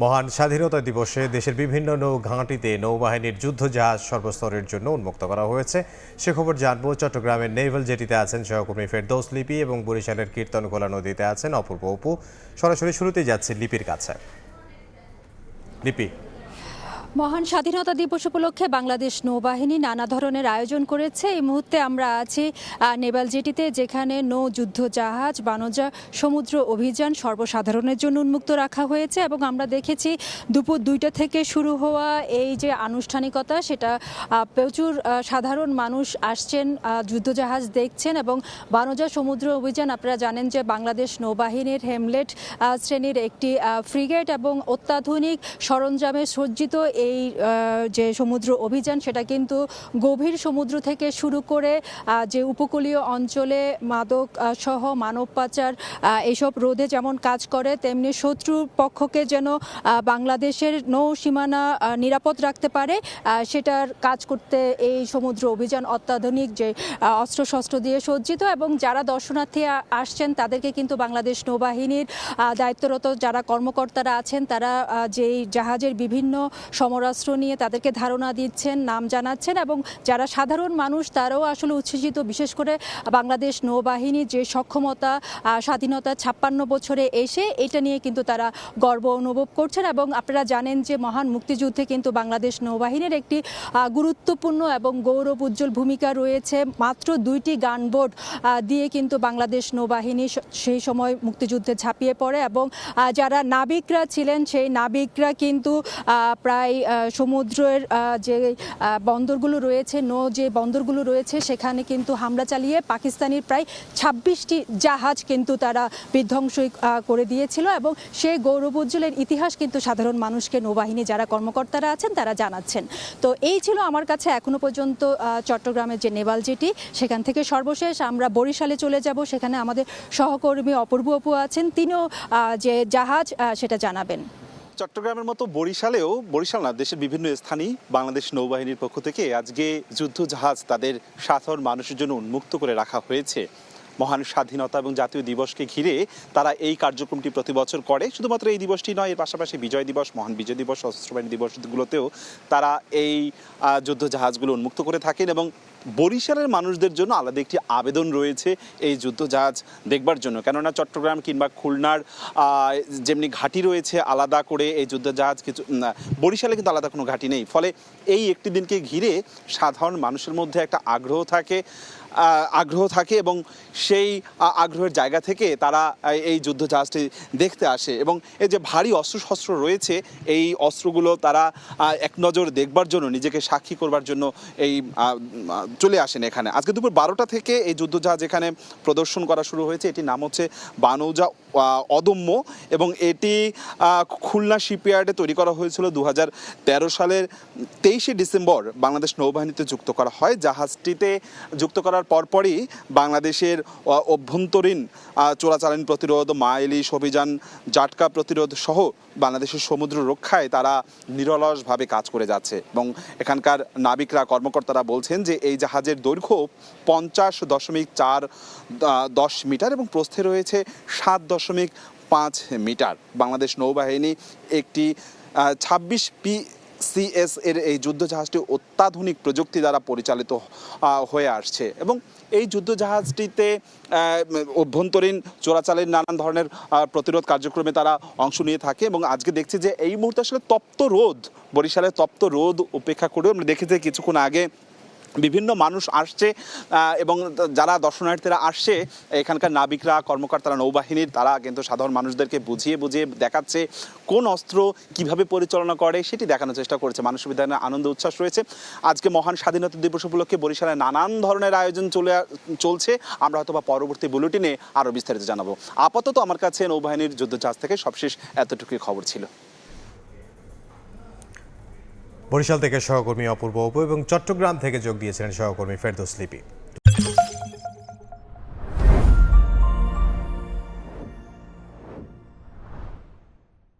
মহান স্বাধীনতা দিবসে দেশের বিভিন্ন নৌঘাঁটিতে নৌবাহিনীর যুদ্ধজাহাজ সর্বস্তরের জন্য উন্মুক্ত করা হয়েছে। সে খবর জানবো। চট্টগ্রামের নেভাল জেটিতে আছেন সহকর্মী ফেরদৌস লিপি এবং বরিশালের কীর্তনখোলা নদীতে আছেন অপূর্ব অপু। সরাসরি শুরুতেই যাচ্ছে লিপির কাছে। লিপি, মহান স্বাধীনতা দিবস উপলক্ষে বাংলাদেশ নৌবাহিনী নানা ধরনের আয়োজন করেছে। এই মুহূর্তে আমরা আছি নেভাল জেটিতে, যেখানে নৌ যুদ্ধ জাহাজ বানৌজা সমুদ্র অভিযান সর্বসাধারণের জন্য উন্মুক্ত রাখা হয়েছে। এবং আমরা দেখেছি দুপুর 2টা থেকে শুরু হওয়া এই যে আনুষ্ঠানিকতা, সেটা প্রচুর সাধারণ মানুষ আসছেন, যুদ্ধজাহাজ দেখছেন। এবং বানৌজা সমুদ্র অভিযান, আপনারা জানেন যে বাংলাদেশ নৌবাহিনীর হেমলেট শ্রেণীর একটি ফ্রিগেট এবং অত্যাধুনিক সরঞ্জামে সজ্জিত এই যে সমুদ্র অভিযান, সেটা কিন্তু গভীর সমুদ্র থেকে শুরু করে যে উপকূলীয় অঞ্চলে মাদক সহ মানব পাচার এইসব রোধে যেমন কাজ করে, তেমনি শত্রুর পক্ষকে যেন বাংলাদেশের নৌ সীমানা নিরাপদ রাখতে পারে সেটার কাজ করতে এই সমুদ্র অভিযান অত্যাধুনিক যে অস্ত্রশস্ত্র দিয়ে সজ্জিত। এবং যারা দর্শনার্থী আসছেন তাদেরকে কিন্তু বাংলাদেশ নৌবাহিনীর দায়িত্বরত যারা কর্মকর্তারা আছেন, তারা যেই জাহাজের বিভিন্ন সমরাস্ত্র নিয়ে তাদেরকে ধারণা দিচ্ছেন, নাম জানাচ্ছেন। এবং যারা সাধারণ মানুষ তারাও আসলে উচ্ছ্বসিত, বিশেষ করে বাংলাদেশ নৌবাহিনীর যে সক্ষমতা, স্বাধীনতা 56 বছরে এসে এটা নিয়ে কিন্তু তারা গর্ব অনুভব করছেন। এবং আপনারা জানেন যে মহান মুক্তিযুদ্ধে কিন্তু বাংলাদেশ নৌবাহিনীর একটি গুরুত্বপূর্ণ এবং গৌরব উজ্জ্বল ভূমিকা রয়েছে। মাত্র 2টি গানবোট দিয়ে কিন্তু বাংলাদেশ নৌবাহিনী সেই সময় মুক্তিযুদ্ধে ঝাঁপিয়ে পড়ে। এবং যারা নাবিকরা ছিলেন, সেই নাবিকরা কিন্তু প্রায় সমুদ্রের যে বন্দরগুলো রয়েছে, যে বন্দরগুলো রয়েছে, সেখানে কিন্তু হামলা চালিয়ে পাকিস্তানের প্রায় 26টি জাহাজ কিন্তু তারা বিধ্বংস করে দিয়েছিল। এবং সেই গৌরব উজ্জ্বলের ইতিহাস কিন্তু সাধারণ মানুষকে নৌবাহিনী যারা কর্মকর্তারা আছেন তারা জানাচ্ছেন। তো এই ছিল আমার কাছে এখনো পর্যন্ত চট্টগ্রামের যে নেভাল জেটি, সেখান থেকে সর্বশেষ আমরা বরিশালে চলে যাব। সেখানে আমাদের সহকর্মী অপূর্ব অপু আছেন, তিনিও যে জাহাজ সেটা জানাবেন। চট্টগ্রামের মতো বরিশাল না, দেশের বিভিন্ন স্থানেই বাংলাদেশ নৌবাহিনীর পক্ষ থেকে আজকে যুদ্ধ জাহাজ তাদের সাধারণ মানুষের জন্য উন্মুক্ত করে রাখা হয়েছে। মহান স্বাধীনতা এবং জাতীয় দিবসকে ঘিরে তারা এই কার্যক্রমটি প্রতি বছর করে। শুধুমাত্র এই দিবসটি নয়, এর পাশাপাশি বিজয় দিবস, মহান বিজয় দিবস, সশস্ত্র বাহিনী দিবসগুলোতেও তারা এই যুদ্ধ জাহাজগুলো উন্মুক্ত করে থাকেন। এবং বরিশালের মানুষদের জন্য আলাদা একটি আবেদন রয়েছে এই যুদ্ধ জাহাজ দেখবার জন্য, কেননা চট্টগ্রাম কিংবা খুলনার যেমনি ঘাঁটি রয়েছে আলাদা করে, এই যুদ্ধ জাহাজ কিছু বরিশালে কিন্তু আলাদা কোনো ঘাঁটি নেই। ফলে এই একটি দিনকে ঘিরে সাধারণ মানুষের মধ্যে একটা আগ্রহ থাকে এবং সেই আগ্রহের জায়গা থেকে তারা এই যুদ্ধ জাহাজটি দেখতে আসে। এবং এই যে ভারী অস্ত্রশস্ত্র রয়েছে, এই অস্ত্রগুলো তারা এক নজর দেখবার জন্য, নিজেকে সাক্ষী করবার জন্য এই চলে আসেন এখানে। আজকে দুপুর 12টা থেকে এই যুদ্ধজাহাজ এখানে প্রদর্শন করা শুরু হয়েছে। এটির নাম হচ্ছে বানৌজা অদম্য এবং এটি খুলনা শিপইয়ার্ডে তৈরি করা হয়েছিল 2013 সালের 23শে ডিসেম্বর বাংলাদেশ নৌবাহিনীতে যুক্ত করা হয়। জাহাজটিতে যুক্ত করার পরপরই বাংলাদেশের অভ্যন্তরীণ চোরাচালান প্রতিরোধ, মাইলিশ অভিযান, জাটকা প্রতিরোধ সহ বাংলাদেশের সমুদ্র রক্ষায় তারা নিরলসভাবে কাজ করে যাচ্ছে। এবং এখানকার নাবিকরা, কর্মকর্তারা বলছেন যে এই জাহাজের দৈর্ঘ্য 50.410 মিটার এবং প্রস্থে রয়েছে 7.5 মিটার। বাংলাদেশ নৌবাহিনী একটি 26 PCS এর এই যুদ্ধ জাহাজটি অত্যাধুনিক প্রযুক্তি দ্বারা পরিচালিত হয়ে আসছে। এবং এই যুদ্ধ জাহাজটিতে অভ্যন্তরীণ চোরাচালানের নানান ধরনের প্রতিরোধ কার্যক্রমে তারা অংশ নিয়ে থাকে। এবং আজকে দেখছি যে এই মুহূর্তে আসলে তপ্ত রোদ, বরিশালের তপ্ত রোদ উপেক্ষা করে আমরা দেখেছি কিছুক্ষণ আগে বিভিন্ন মানুষ আসছে এবং যারা দর্শনার্থীরা আসছে, এখানকার নাবিকরা, কর্মকর্তারা, নৌবাহিনীর, তারা কিন্তু সাধারণ মানুষদেরকে বুঝিয়ে দেখাচ্ছে কোন অস্ত্র কিভাবে পরিচালনা করে সেটি দেখানোর চেষ্টা করেছে। মানুষের বিধানে আনন্দ উচ্ছ্বাস রয়েছে। আজকে মহান স্বাধীনতা দিবস উপলক্ষে বরিশালে নানান ধরনের আয়োজন চলছে। আমরা হয়তো বা পরবর্তী বুলেটিনে আরও বিস্তারিত জানাবো। আপাতত আমার কাছে নৌবাহিনীর যুদ্ধজাহাজ থেকে সবশেষ এতটুকুই খবর ছিল। বরিশাল থেকে সহকর্মী অপূর্ব অপু এবং চট্টগ্রাম থেকে যোগ দিয়েছিলেন সহকর্মী ফেরদৌস লিপি।